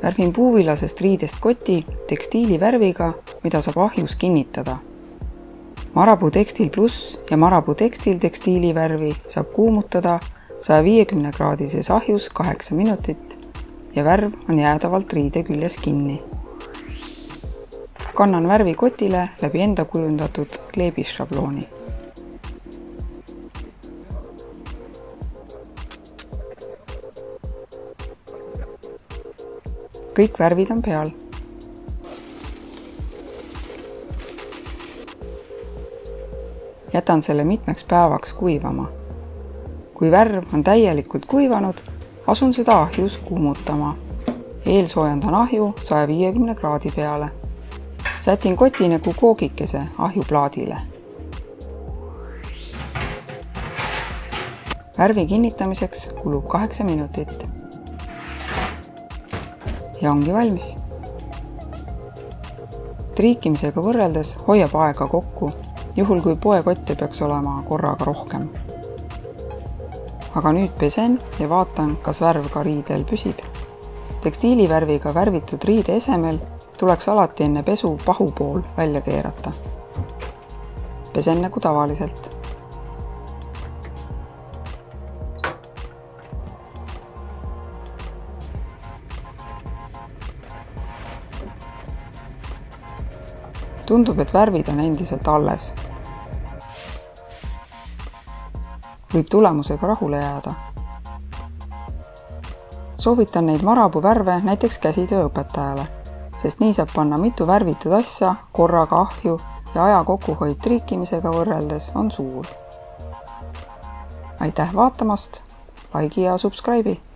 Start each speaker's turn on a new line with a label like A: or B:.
A: Värvin puuvillasest riidest koti tekstiilivärviga, mida saab ahjus kinnitada. Marabou Textil Plus ja Marabou Textil tekstiilivärvi saab kuumutada 150 kraadises ahjus 8 minutit ja värv on jäädavalt riide küljes kinni. Kannan värvi kotile läbi enda kujundatud kleebisšablooni. Kõik värvid on peal. Jätan selle mitmeks päevaks kuivama. Kui värv on täielikult kuivanud, asun seda ahjus kuumutama. Eelsoojandan ahju 150 kraadi peale. Sätin koti nagu koogikese ahjuplaadile. Värvi kinnitamiseks kulub 8 minutit. Ja ongi valmis. Triikimisega võrreldes hoiab aega kokku, juhul kui poekotte peaks olema korraga rohkem. Aga nüüd pesen ja vaatan, kas värv ka riidel püsib. Tekstiilivärviga värvitud riide esemel tuleks alati enne pesu pahupool välja keerata. Pesen nagu tavaliselt. Tundub, et värvid on endiselt alles. Võib tulemusega rahule jääda. Soovitan neid Marabou värve näiteks käsitööõpetajale, sest nii saab panna mitu värvitud asja korraga ahju ja aja kokkuhoid triikimisega võrreldes on suur. Aitäh vaatamast, like'i ja subscribe'i!